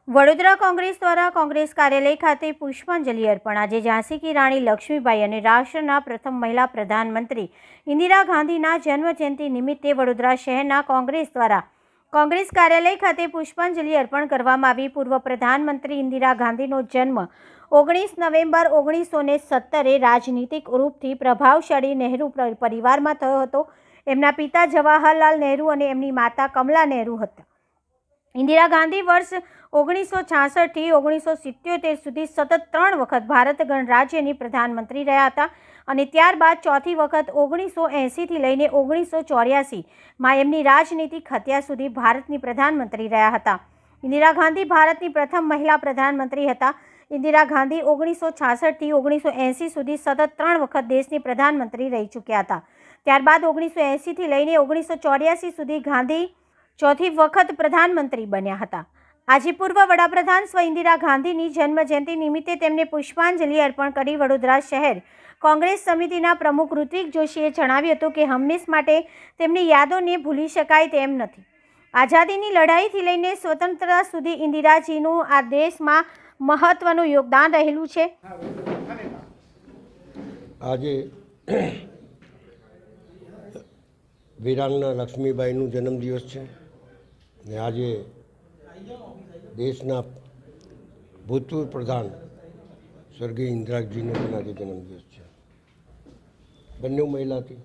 વડોદરા કોંગ્રેસ દ્વારા કોંગ્રેસ કાર્યાલય ખાતે પુષ્પાંજલિ અર્પણ। આજે ઝાંસી કી રાણી લક્ષ્મીબાઈ અને રાષ્ટ્રના પ્રથમ મહિલા પ્રધાનમંત્રી ઇન્દિરા ગાંધીના જન્મજયંતિ નિમિત્તે વડોદરા શહેરના કોંગ્રેસ દ્વારા કોંગ્રેસ કાર્યાલય ખાતે પુષ્પાંજલિ અર્પણ કરવામાં આવી। પૂર્વ પ્રધાનમંત્રી ઇન્દિરા ગાંધીનો જન્મ 19 નવેમ્બર 1970 રાજનીતિક રૂપથી પ્રભાવશાળી નહેરુ પરિવારમાં થયો હતો। એમના પિતા જવાહરલાલ નહેરુ અને એમની માતા કમલા નહેરુ હતા। ઇન્દિરા ગાંધી વર્ષ 1966 થી 1977 સુધી સતત 3 વખત ભારત ગણરાજ્યની પ્રધાનમંત્રી રહ્યા હતા અને ત્યારબાદ ચોથી વખત 1980 થી લઈને 1984 માં એમની રાજનીતિક હત્યા સુધી ભારતની પ્રધાનમંત્રી રહ્યા હતા। ઇન્દિરા ગાંધી ભારતની પ્રથમ મહિલા પ્રધાનમંત્રી હતા। ઇન્દિરા ગાંધી 1966 થી 1980 સુધી સતત 3 વખત દેશની પ્રધાનમંત્રી રહી ચૂક્યા હતા। ત્યારબાદ 1980 થી લઈને 1984 સુધી ગાંધી ચોથી વખત પ્રધાનમંત્રી બન્યા હતા। આજે પૂર્વ વડાપ્રધાન સ્વ ઇન્દિરા ગાંધીની જન્મજયંતિ નિમિત્તે તેમને પુષ્પાંજલિ અર્પણ કરી વડોદરા શહેર કોંગ્રેસ સમિતિના પ્રમુખ ઋત્વિક જોશીએ જણાવ્યું હતું કે હંમેશ માટે તેમની યાદોને ભૂલી શકાય તેમ નથી। આઝાદીની લડાઈથી લઈને સ્વતંત્રતા સુધી ઇન્દિરાજીનું આ દેશમાં મહત્વનું યોગદાન રહેલું છે। આજે વીરાંગના લક્ષ્મીબાઈનું જન્મદિવસ છે ને આજે દેશના ભૂતપૂર્વ પ્રધાન સ્વર્ગીય ઇન્દિરાજીનો પણ આજે જન્મદિવસ છે। બંને મહિલા હતી।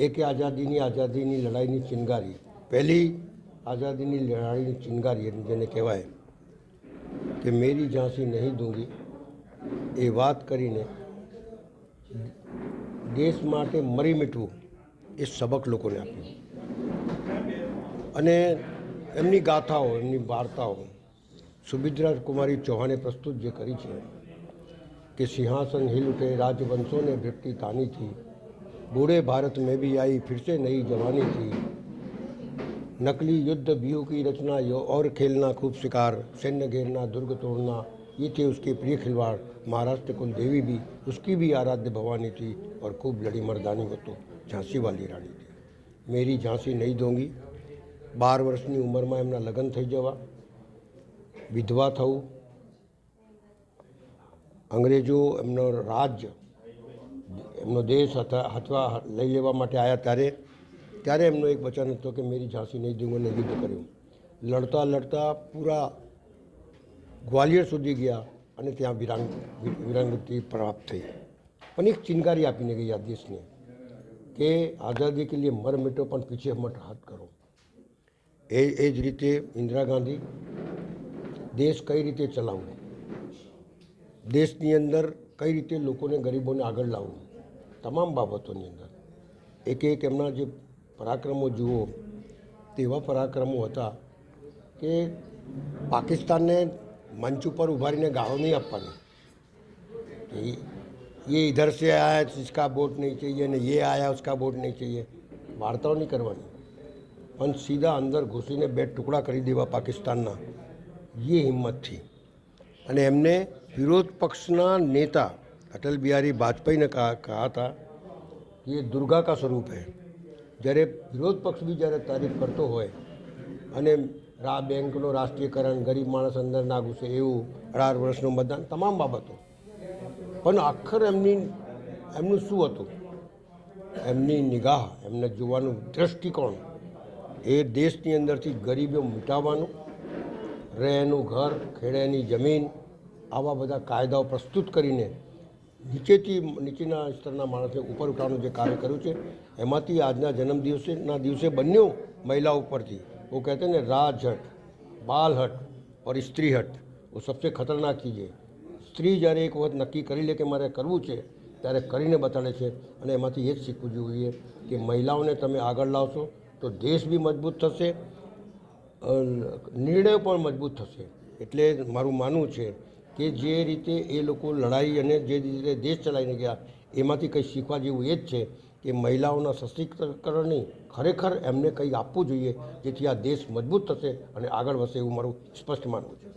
એક આઝાદીની લડાઈની ચિનગારી, પહેલી આઝાદીની લડાઈની ચિનગારી જેને કહેવાય કે મેરી ઝાંસી નહીં દૂંગી, એ વાત કરીને દેશ માટે મરી મીઠવું એ સબક લોકોને આપ્યું। અને એમની ગાથાઓ, એમની વાર્તાઓ સુભદ્રા કુમારી ચૌહાણે પ્રસ્તુત જે કરી છે કે સિંહાસન हिल उठे राजवंशों ने भृत्ति तानी थी, बूढ़े भारत में भी आई फिर से नई जवानी थी, नकली युद्ध व्यूह की रचना और खेलना खूब शिकार, सैन्य घेरना दुर्ग तोड़ना, ये थे उसके प्रिय खिलवाड़। महाराष्ट्र कुल देवी भी उसकी भी आराध्य भवानी थी और खूब लड़ी मर्दानी वो तो झांसी वाली रानी थी। मेरी झांसी नहीं दूंगी। 12 વર્ષની ઉંમરમાં એમના લગ્ન થઈ જવા, વિધવા થવું, અંગ્રેજો એમનો રાજ્ય, એમનો દેશ હથવા લઈ લેવા માટે આવ્યા ત્યારે એમનો એક વચન હતો કે મેરી ઝાંસી નહીં દૂંગોને યુદ્ધ કર્યું। લડતા લડતા પૂરા ગ્વાલિયર સુધી ગયા અને ત્યાં વિરાંગતી પ્રાપ્ત થઈ, પણ એક ચિનગારી આપીને ગઈ આ દેશને કે આઝાદી કે લીએ મર મિટો પણ પીછે મત હાથ કરો। એ જ રીતે ઇન્દિરા ગાંધી દેશ કઈ રીતે ચલાવવો, દેશની અંદર કઈ રીતે લોકોને ગરીબોને આગળ લાવવું, તમામ બાબતોની અંદર એક એમના જે પરાક્રમો જુઓ તેવા પરાક્રમો હતા કે પાકિસ્તાનને મંચ ઉપર ઉભારીને ગાળો નહીં આપવાની, ये इधर से आया इसका वोट नहीं चाहिए ने ये आया उसका वोट नहीं चाहिए, વાર્તાઓ નહીં કરવાની, પણ સીધા અંદર ઘૂસીને 2 ટુકડા કરી દેવા પાકિસ્તાનના, ये हिम्मत थी। અને એમને વિરોધ પક્ષના નેતા અટલ બિહારી વાજપેયીને कहा था ये दुर्गा का स्वरूप है। જ્યારે વિરોધ પક્ષ બી જ્યારે તારીફ કરતો હોય અને બેંકનો રાષ્ટ્રીયકરણ, ગરીબ માણસ અંદર ના ઘૂસે એવું, 18 વર્ષનું મતદાન, તમામ બાબતો, પણ આખર એમનું શું હતું, એમની નિગાહ, એમને જોવાનું દૃષ્ટિકોણ એ દેશની અંદરથી ગરીબીઓ મિટાવવાનું, રહેનું ઘર, ખેડેની જમીન, આવા બધા કાયદાઓ પ્રસ્તુત કરીને નીચેના સ્તરના માણસને ઉપર ઉઠાવવાનું જે કાર્ય કર્યું છે, એમાંથી આજના જન્મદિવસના દિવસે બંને મહિલાઓ ઉપરથી वो कहते हैं ना राज हट, बाल हट और स्त्री हट, वो सबसे खतरनाक चीज़ है। स्त्री જ્યારે એક વખત નક્કી કરી લે કે મારે કરવું છે ત્યારે કરીને બતાડે છે અને એમાંથી એ જ શીખવું જોઈએ કે મહિલાઓને તમે આગળ લાવશો તો દેશ બી મજબૂત થશે, નિર્ણયો પણ મજબૂત થશે। એટલે મારું માનવું છે કે જે રીતે એ લોકો લડાઈ અને જે રીતે દેશ ચલાવીને ગયા એમાંથી કંઈ શીખવા જેવું એ જ છે કે મહિલાઓના સશક્તિકરણની ખરેખર એમને કંઈ આપવું જોઈએ જેથી આ દેશ મજબૂત થશે અને આગળ વધશે, એવું મારું સ્પષ્ટ માનવું છે।